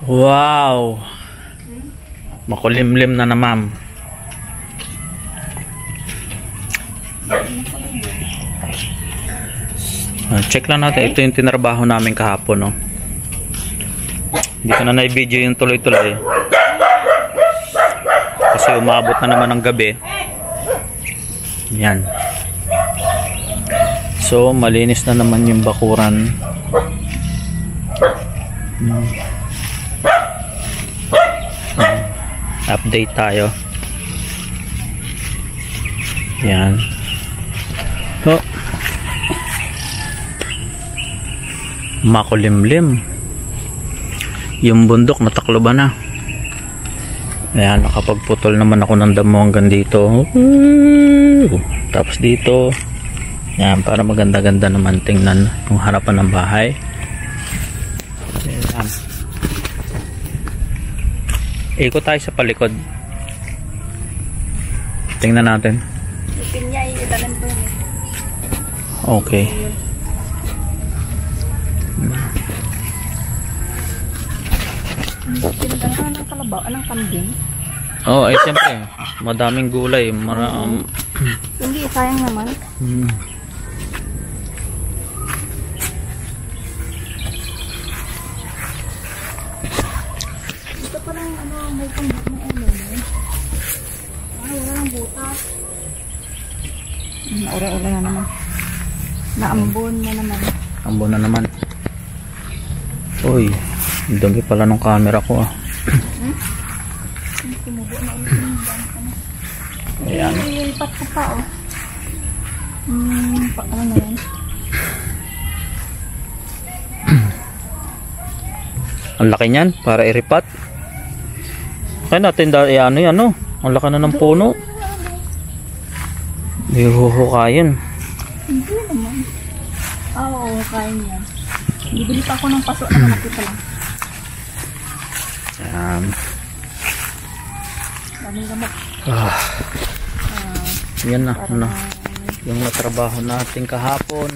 Wow! Makulimlim na ma'am. Check lang natin. Ito yung tinrabaho namin kahapon, no? Hindi ko na na-video yung tuloy-tuloy. Kasi umabot na naman ng gabi. Yan. So, malinis na naman yung bakuran. Update tayo. Yan. So, makulimlim. Yung bundok natakloban na. Ayan, nakapagputol naman ako ng damo hanggang dito. Tapos dito. Yan, para maganda-ganda naman tingnan yung harapan ng bahay. Ayan. Ikot tayo sa palikod. Tingnan natin. Okay. Pinagdala ng kalabaw, anong kambing? Oh, ay siyempre. Madaming gulay. Hindi, sayang naman. Ito pa lang, may kambing na wala ng butas. Ura-ura na naman. Naambon na naman. Ambon na naman. Uy, dumi pala ng camera ko ah. Ayan. Ilipat ko pa oh. Ano na yan? Ang laki niyan para iripat. Kaya natin ano yan oh. Ang laki na ng puno. Hindi huhukayin. Hindi naman. Oo, kain yan. Bibili pa ako ng paso na nakita lang. Ayan. Daming gamot. Yan na. Yung natrabaho natin kahapon.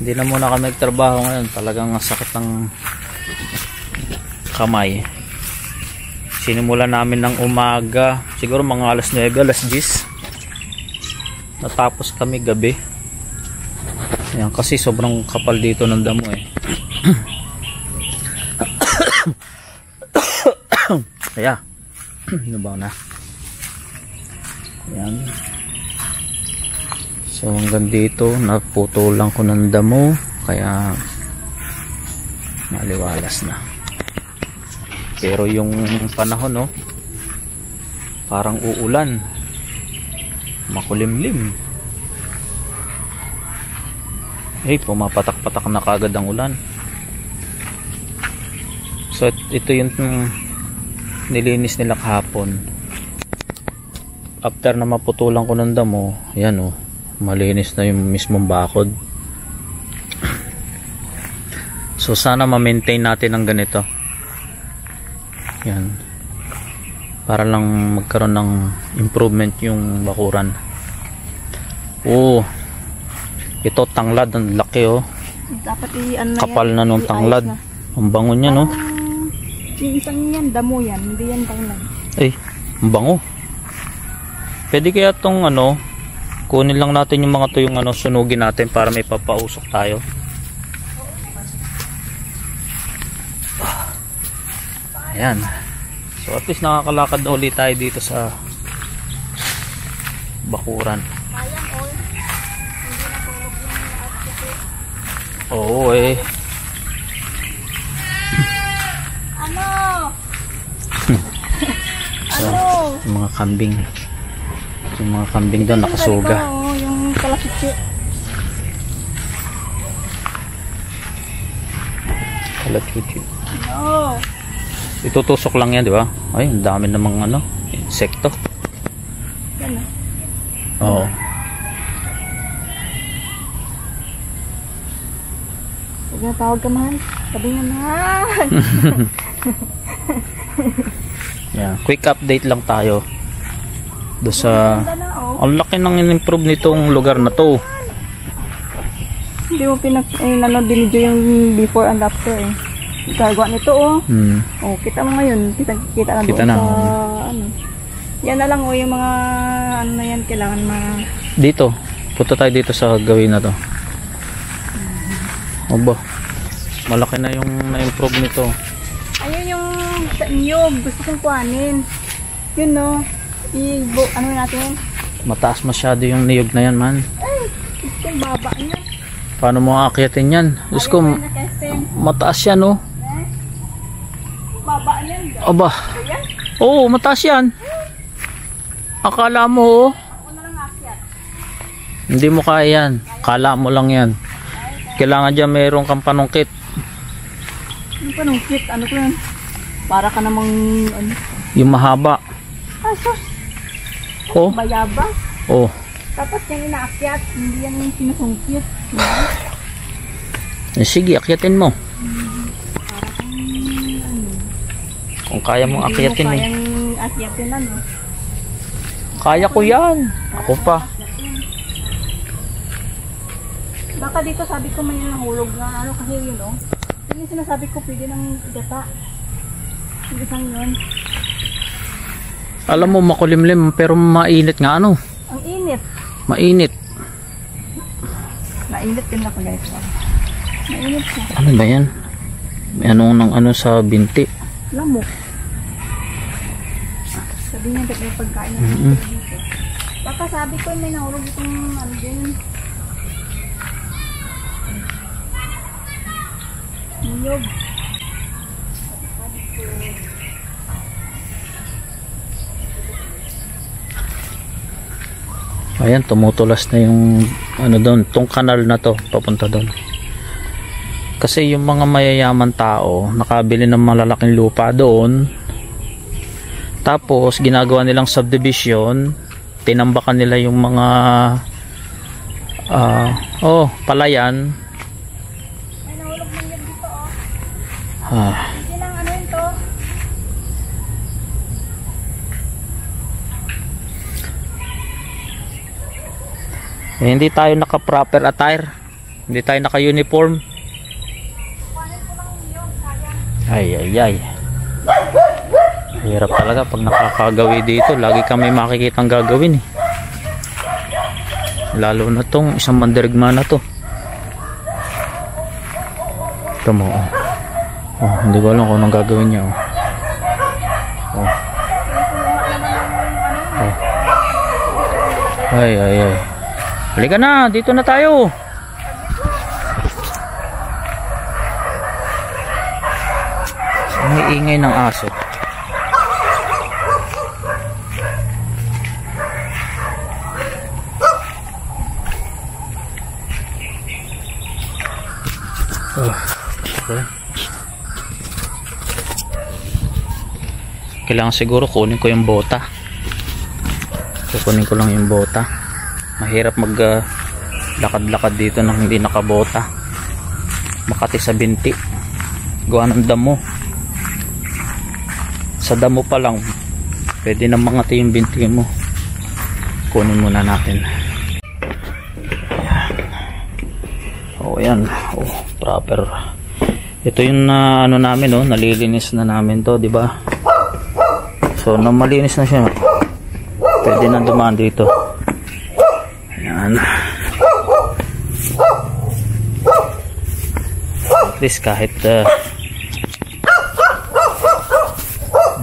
Hindi na muna kami nagtrabaho ngayon. Talagang sakit ng kamay. Sinimulan namin ng umaga. Siguro mga alas 9, alas 10. Natapos kami gabi. Ayan, kasi sobrang kapal dito ng damo eh. Kaya nabaw na. Ayan. So hanggang dito naputulan ko ng damo. Kaya maliwalas na. Pero yung panahon no, parang uulan. Makulimlim. Pumapatak-patak na kagad ang ulan. So ito yung nilinis nila kahapon. After na maputulan ko ng damo, ayan oh, malinis na yung mismong bakod. So sana ma-maintain natin ang ganito. Yan. Para lang magkaroon ng improvement yung bakuran. Oh. Ito tanglad, ang laki oh. Dapat i-ano na kapal yan, na nung tanglad. Ang bango niya no. Yung isang yan, damo yan, hindi yan tanglad. Ay, ang bango. Pwede kaya tong kunin lang natin yung mga to yung sunugin natin para may papausok tayo. Ayan. So at least nakakalakad na ulit tayo dito sa bakuran. Oo eh. Ano? So, yung mga kambing. Yung mga kambing doon nakasuga. Oo, yung kalakitsi. Kalakitsi. Oo. Itutusok lang yan, di ba? Ay, ang dami namang insekto. Yan ah. Oo. Huwag na tawag ka mahal. Sabi nga mahal. Yeah, quick update lang tayo. Do sa ang laki ng in-improve nitong lugar na to. Hindi mo binidyo yung before and after eh. Gagawa nito oh. Hmm. Oh, kita mo ngayon. Kita na Kita doon na, sa oh. ano. Yan na lang oh, yung mga ano na yan kailangan Dito. Punta tayo dito sa gawin na to. Oba. Malaki na yung na-improve nito. Ayun yung niyog. Gusto kong kuhanin. Yun no. Ano natin? Mataas masyado yung niyog na yan, man. Ay, yung baba niya. Paano mo aakyatin yan? Diyos ko, mataas yan, oh. Baba niya. Aba. Ayan. Oo, mataas yan. Akala mo, oh. Ako na lang akyat. Hindi mo kaya yan. Akala mo lang yan. Kailangan dyan mayroong kang panungkit. Ano pa nung kit? Ano ko yan? Para ka namang ano? Yung mahaba. Ah, sus. Oh. Bayabas. Oh. Tapos yung inaakyat. Hindi yan yung sinusungkit. Eh, sige, akyatin mo. Kung kaya mong akyatin eh. Kayang akyatin ano? Kaya ko yan. Ako pa. Baka dito sabi ko may nahulog na ano kasi yun oh. Yung sinasabi ko pwede ng gata. Yung isang yun. Alam mo, makulimlim pero mainit nga ano. Ang init. Mainit. Mainit din ako guys. Mainit siya. Ano ba yan? May ano sa binti. Lamok. Sabi niya may pagkain na dito. Baka sabi ko may nahulog itong ano din. Niyog. Ayan, tumutulas na yung ano doon, tong kanal na to papunta doon. Kasi yung mga mayayaman tao nakabili ng malalaking lupa doon, tapos ginagawa nilang subdivision, tinambakan nila yung mga palayan. May nahulog ng niyog dito oh. Hindi lang ano yun to. Eh, hindi tayo naka proper attire, hindi tayo naka uniform. Ay hirap talaga pag nakakagawi dito. Lagi kami makikitang gagawin eh. Lalo na tong isang mandirigma na to. Ito mo oh, hindi ko alam kung anong gagawin niya oh. Ay halika na, dito na tayo. Ang ingay ng aso. Okay. Kailangan siguro kunin ko yung bota. Kukunin ko lang yung bota. Mahirap mag lakad-lakad dito nang hindi nakabota. Makati sa binti. Gawa ng damo. Sa damo pa lang pwede na mangati yung binti mo. Kunin muna natin. Ayan. Proper. Ito yung ano namin nalilinis na namin to, di ba? So nang malinis na siya, pwede na dumaan dito. Ayan. At least kahit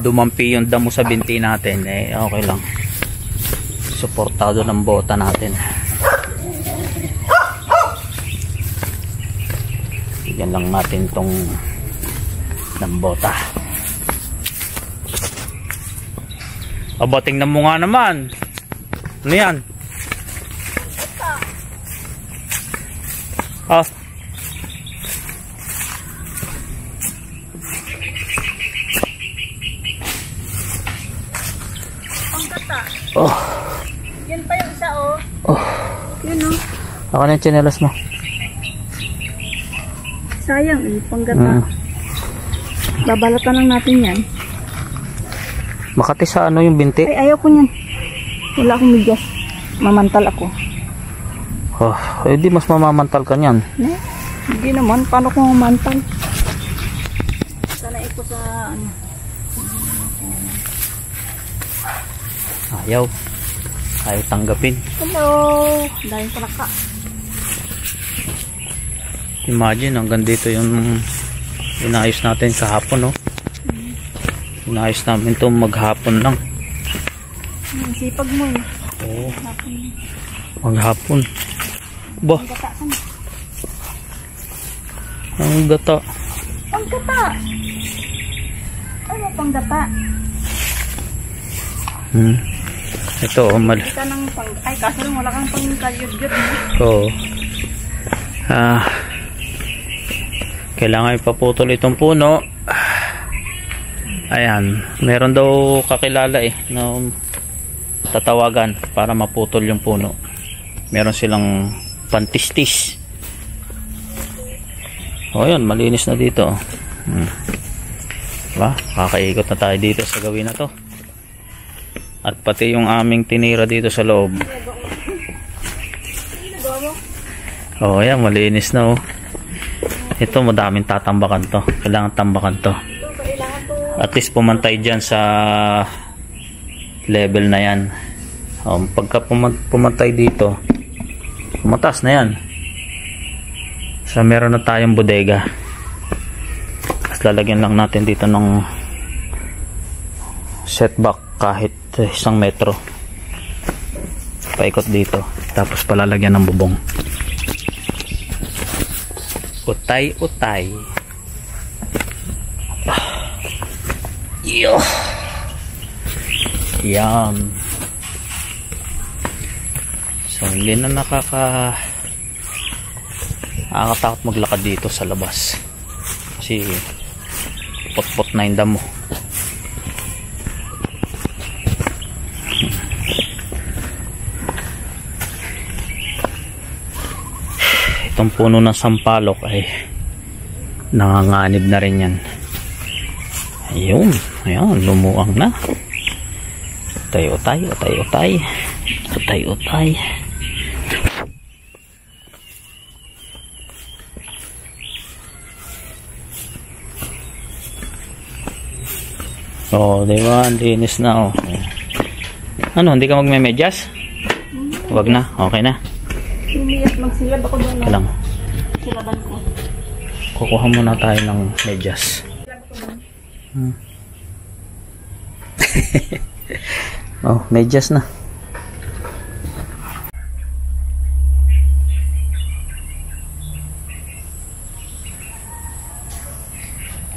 dumampi yung damo sa binti natin, okay lang. Suportado ng bota natin. Bigyan lang natin tong ng bota. Aba, tingnan mo nga naman. Ano yan? Panggata. Oh. Yan pa yung isa oh. Yun oh. Ako na yung tsinelas mo. Sayang panggata. Babalatan lang natin yan. Makati sa ano yung binti? Ay, ayaw ko niyan. Wala akong migas. Mamantal ako. Di mas mamamantal ka niyan. Hindi naman. Paano ko mamantal? ko sa ano. Ayaw tanggapin. Hello! Dahil palaka. Imagine hanggang dito yung inayos natin kahapon, no? Inayos namin to maghapon lang. Sipag mo eh. Oo. Maghapon. Bah, Panggataan. ang gata. Panggata! Ano panggata? Ito, Ika ng ay, kaso lang wala kang pang-kalyod-yod. Oo. Kailangan ipaputol itong puno. Ayan, meron daw kakilala na tatawagan para maputol yung puno. Meron silang pantistis. O yun, malinis na dito. Diba? Kakaikot na tayo dito sa gawin na to. At pati yung aming tinira dito sa loob. Oh, yan, malinis na oh. Ito, madaming tatambakan to. Kailangan tambakan to. At least pumantay dyan sa level na yan. Pagka pumantay dito, pumatas na yan. So, meron na tayong bodega. Tapos lalagyan lang natin dito ng setback kahit 1 metro. Paikot dito. Tapos palalagyan ng bubong. Utay. Yo. Yan. So, hindi na nakakatakot maglakad dito sa labas. Kasi pot-pot na yung damo. Itong puno ng sampalok ay nanganganib na rin yan. Ayun, ayan, lumuang na. Utay. Oh, di ba? Linis na oh. Ano, hindi ka magme-medyas? Wag na, okay na. Lumiyas magsilab ako doon. Ito lang. Silaban ko. Kukuha muna tayo ng medyas. Oh, medyas na.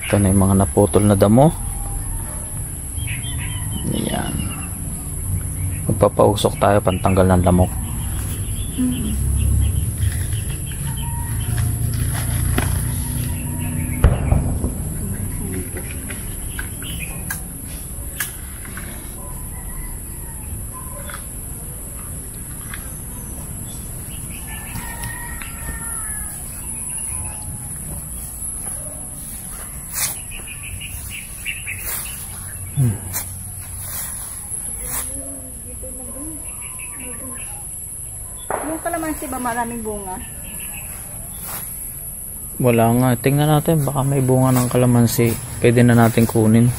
Ito na yung mga naputol na damo. Ayan. Magpapausok tayo pantanggal ng lamok. Yung kalamansi ba maraming bunga? Wala nga. Tingnan natin. Baka may bunga ng kalamansi. Pwede na natin kunin.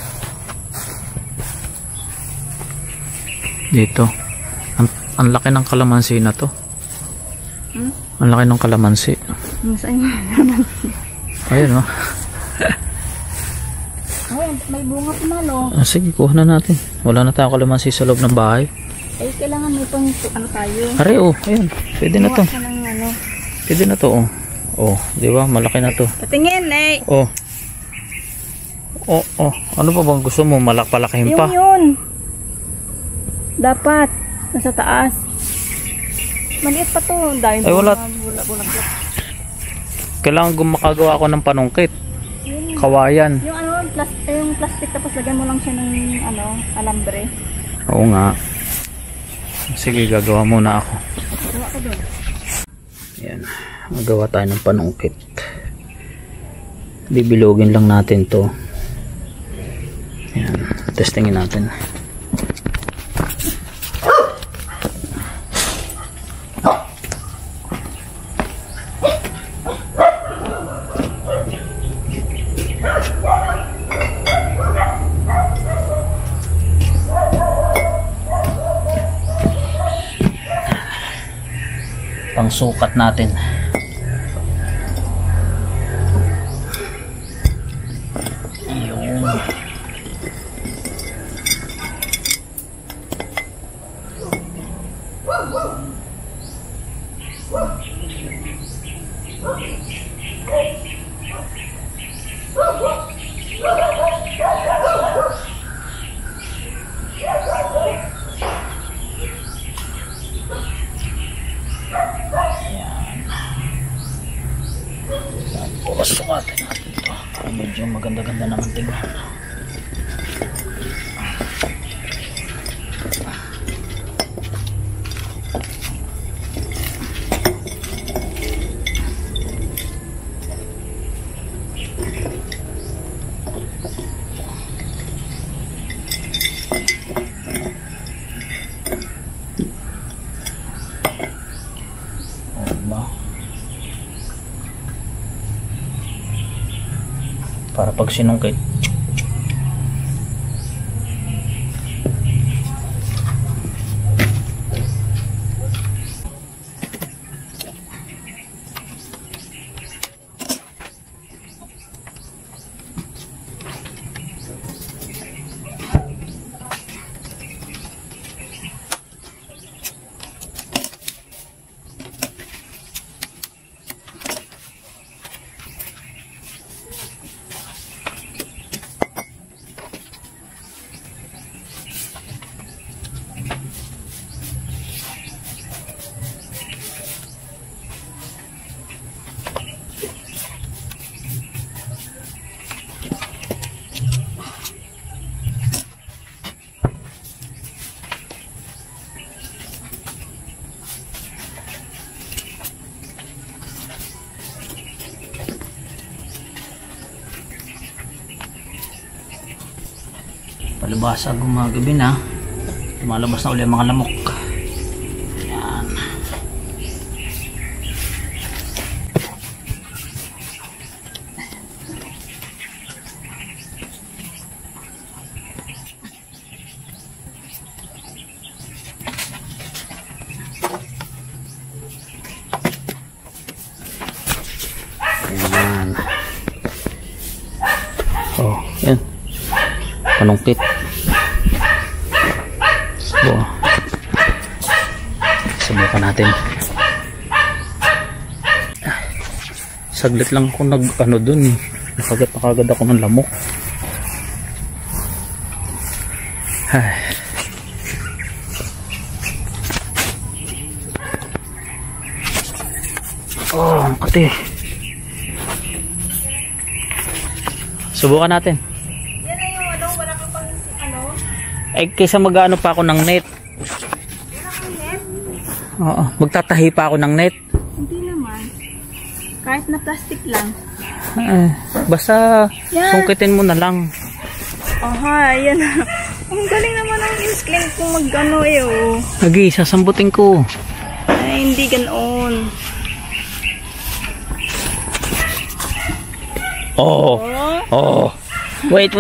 Dito. Ang laki ng kalamansi na to. Ang laki ng kalamansi. Saan yung kalamansi? Ayun oh. Ay, may bunga pa man oh. Sige, kuha na natin. Wala na tayong kalamansi sa loob ng bahay. Ay, kailangan may pang ano tayo. Are oh. Ayun. Pwede na to. Ng, ano. Pwede na to oh. Oh, di ba? Malaki na to. Patingin eh. Oh. Oh. Ano pa bang gusto mo? Malak-palakihin pa? Yun. Dapat. Nasa taas. Maliit pa to. Dahil ay, wala. Bulak-bulak. Kailangan gumakagawa ako ng panungkit. Kawayan. Yung ano, yung plastic tapos lagyan mo lang siya ng ano, alambre. Oo nga. Sige, gagawa muna ako. Gawa ko doon. Ayan. Magawa tayo ng panungkit. Bibilogin lang natin to. Ayan. Testingin natin. ang sukat natin. Yun. Sukatin natin ito para medyo maganda-ganda naman tingnan. Para pag sinungkit palibasa gumagabi na, lumalabas na ulit ang mga lamok. Yan. Yan. Oh, yan. Panungkit. Subukan natin. Saglit lang ako nag dun. Nakagat na kagad ako ng lamok. Ay. Oh, ang kati. Subukan natin. Yan na yung wala kang pang Eh, kaysa mag-ano pa ako ng net. Oo, magtatahi pa ako ng net. Hindi naman. Kahit na plastic lang. Basta sungkitin mo na lang. Aha, yan. Ang galing naman ang instinct kung mag-ano oh. Lagi, sasambutin ko. Ay, hindi ganoon. Oh. Oh. Wait.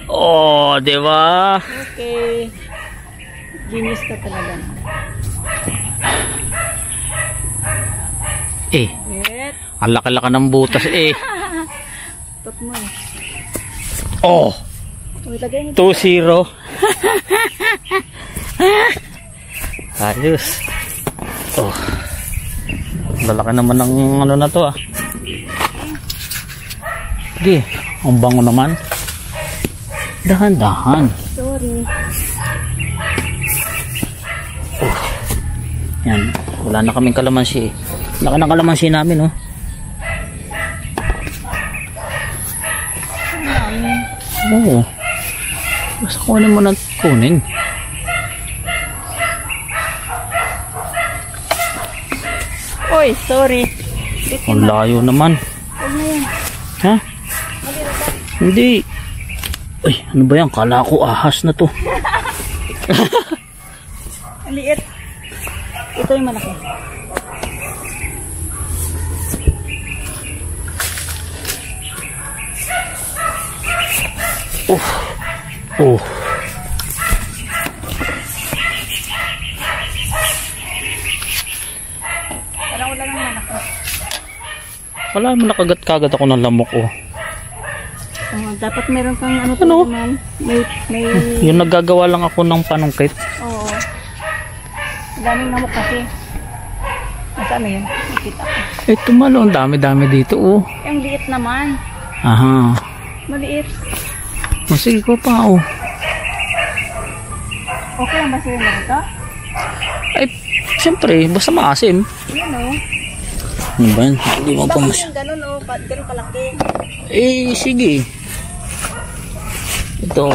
Oh, di ba? Okay. Genius ka talaga. Eh. Ang laki-laki ng butas eh. Tot mo eh. Oh. 2-0. Ayos. Oh. Lalaki naman ng ano na to ah. Sige, ang bango naman. Dahan-dahan. Sorry. Oh. Yan, wala na kaming kalamansi eh. Laki ng kalamansi namin oh. Oo. Basta kunin mo na kunin. Oy, sorry. Ang layo naman. Huwag na yan. Ha? Hindi. Uy, ano ba yan? Kala ko ahas na to. Ang liit. Ito yung malaki. Oh. Wala mo nakagat-kagat ako ng lamok oh. Dapat meron kang ano, Ano? naman. May Yung naggagawa lang ako ng panungkit. oo. Daming namok kasi. Nasaan na yun? Nakita ko. Ito malo, ang dami-dami dito oh. Yung liit naman. Aha. Maliit. O sige ko pa oh. Okay lang ba sa'yo na ito? Ay, syempre, basta maasim. Yan o. Ano ba yan? Hindi mo pa mas... Yung ganun o. Ganun kalaki. Eh, sige. Ito.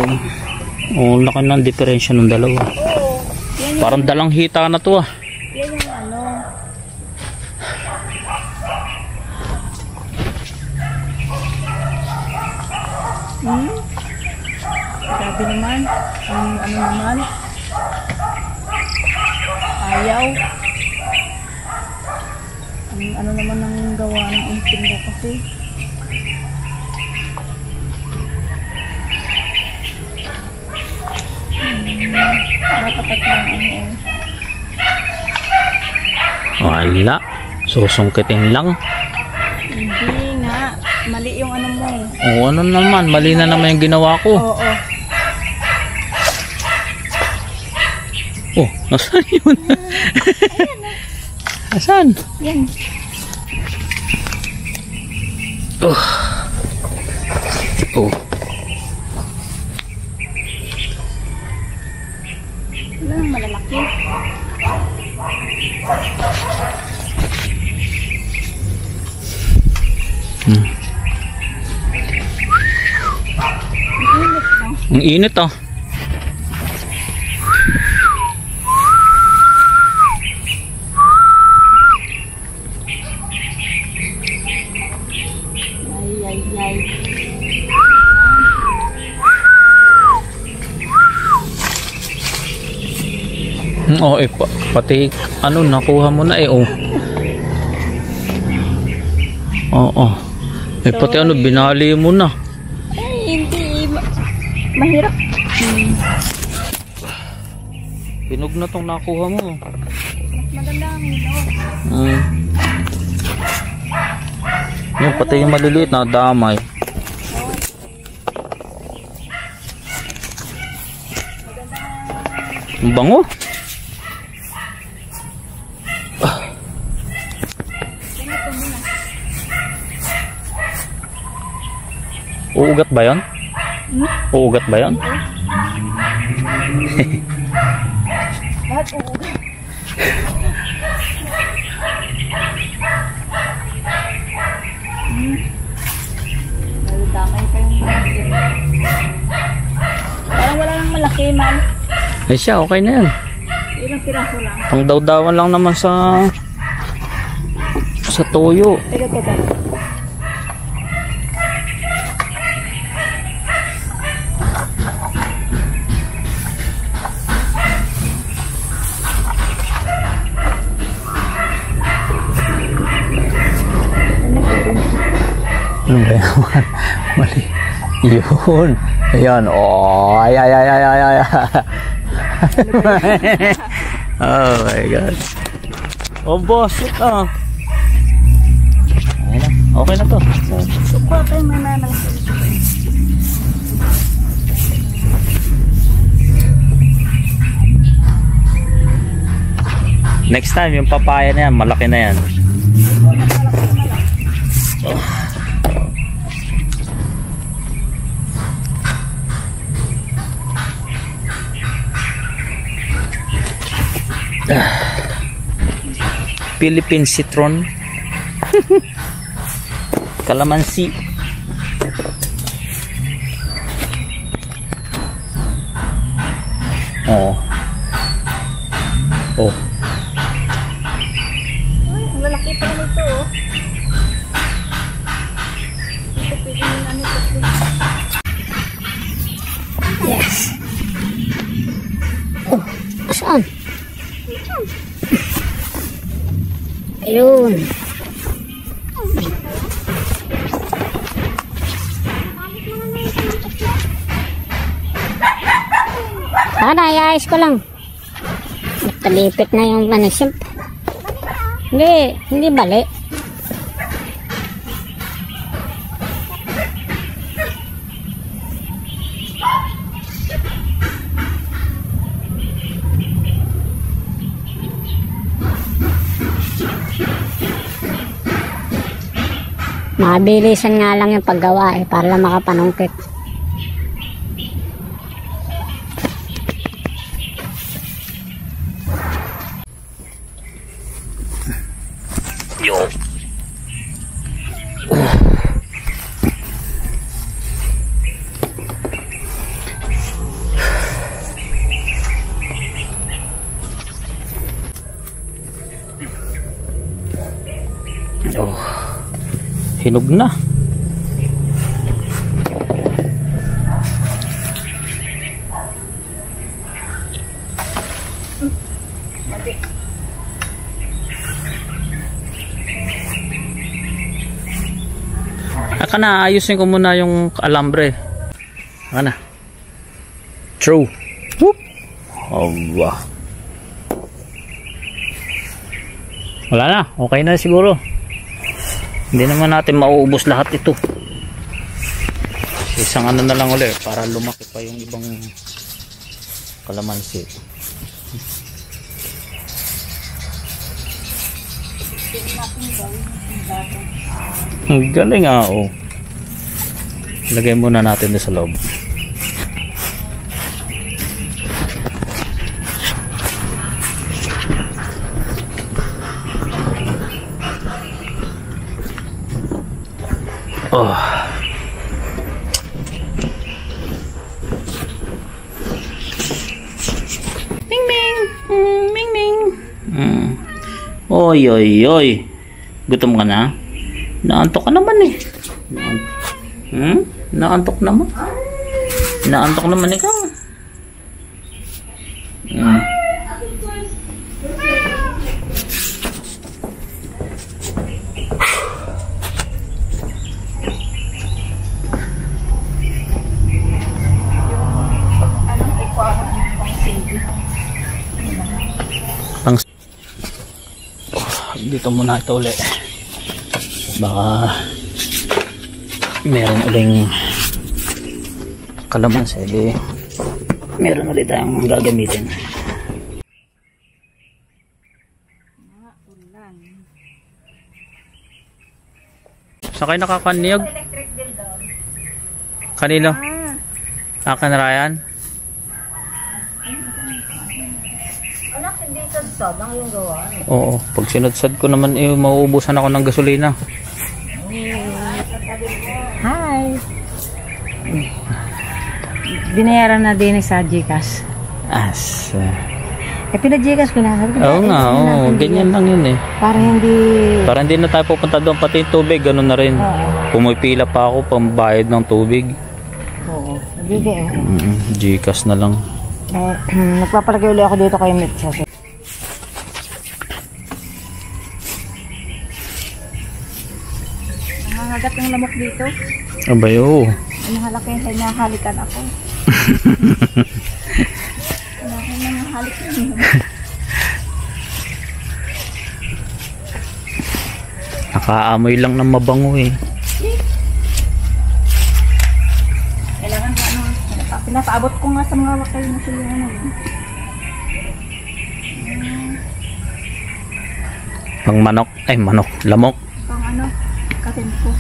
Oh, laki ng diferensya ng dalawa. Oo. Yan yung, Parang dalang hita na to ah. yan yung ano. Grabe naman. Ang ano naman. Ayaw. Ang ano naman ang gawa ng instinto kasi. Dapat lang ano. Wala. Susungkitin lang. Hindi nga. Mali yung ano mo. O ano naman, mali na naman yung ginawa ko. Oo. Oh, nasaan yun? Nasaan? Yan. Oh. Oh. Wala nang malalaki. Ang init oh. Ay, ay, ay. Oh, eh, pati ano nakuha mo na eh oh. Oo. Eh pati ano binali mo na. Ay, hindi. Mahirap. Hinog na tong nakuha mo. Maganda ang hinog. Yung pati yung maliliit na damay. Ang bango. Uugat ba yun? Uugat ba yun? Lahat uugat. Damay pa yung parang wala nang malaki man. Eh siya, okay na yan. Ilang piraso lang. Pang dawdawan lang naman sa toyo. Teka. Ano ba yan? Mali. Yun. Ayan. Oh, ay. Oh my God. Oh boss, ito. Ayan na. Okay na to. Suko tayo may malaki. Next time, yung papaya na yan, malaki na yan. Philippine citron. Kalamansi. Oh. Oh. Ay, ang lalaki pa naman ito oh. Ito pwede yung ano ito. Yes. Oh, saan? Ayun. Iayos ko lang. Talipit na yung ano, simp. Hindi bali. Mabilisan nga lang yung paggawa eh, para lang makapanungkit. Yo. Oh, hinog na. Aka na, ayusin ko muna yung alambre. Aka na. True. Whoop. Oh, wow. Wala na, okay na siguro. Hindi naman natin mauubos lahat ito. Isang ano na lang ulit para lumaki pa yung ibang kalamansi. Ang galing oh. Lagay muna natin sa loob. Oh. Ming ming. Ming ming. Oy oy oy. Gutom ka na? Naantok ka naman eh. Naantok naman. Naantok naman ikaw. Dito muna ito ulit. Baka meron uling kalamansi, meron ulit tayong gagamitin. Saan kayo nakakaniyog? Kanino? Akan Ryan? Anak, hindi sad lang yung gawa. Oo, pag sinadsad ko naman mauubusan ako ng gasolina. Hi. Binayaran na din sa Gcash. As. Pinag-Gcash ko na. Oo nga, oo, ganyan lang yun eh. Para hindi na tayo pupunta doon, pati yung tubig, ganun na rin. Pumipila pa ako pambayad ng tubig. Oo. Hindi Gcash na lang. Nagpapalagay ulit ako dito kay Mitch. Nangangagat yung lamok dito. Abayo. Nahalak yung hinahalikan ako. Nanghalikan. Nakaamoy lang ng mabango eh. Kailangan ko pinapaabot ko nga sa mga wakay na sila Pang manok, lamok. Pang katimpo.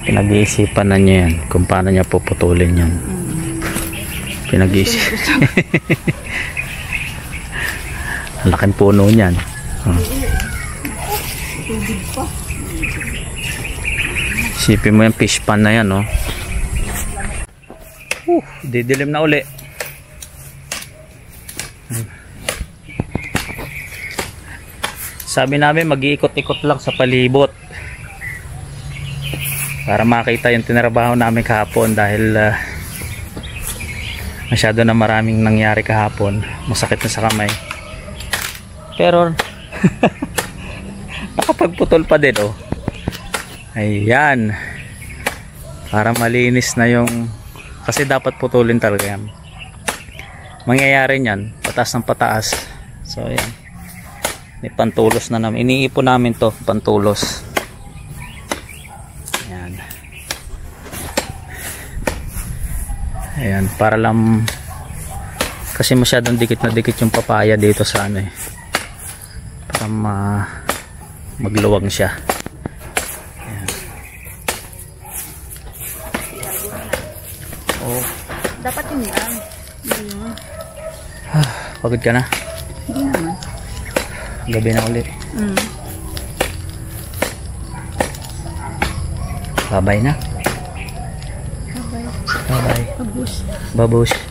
Pinag-iisipan na niya yan kung paano niya puputulin yan. Pinag-iisip. Ang laking puno niyan. Isipin mo yung fish pan na yan, no? Didilim na uli. Sabi namin mag-iikot-ikot lang sa palibot para makita yung tinrabaho namin kahapon dahil masyado na maraming nangyari kahapon. Masakit na sa kamay. Pero nakapagputol pa din, oh. Ayan. Para malinis na yung, kasi dapat putulin talaga yan. Mangyayari niyan, pataas ng pataas. So ayan. May pantulos na namin. Iniipon namin to, pantulos. Ayan. Ayan, para lang Kasi masyadong dikit na dikit yung papaya dito sa ano eh. Para magluwag siya. Ayan. Oh, Dapat yun lang. pagod ka na? Hindi naman. Gabi na ulit. Bye-bye na. Bye-bye. Bye-bye. Abus. Babush.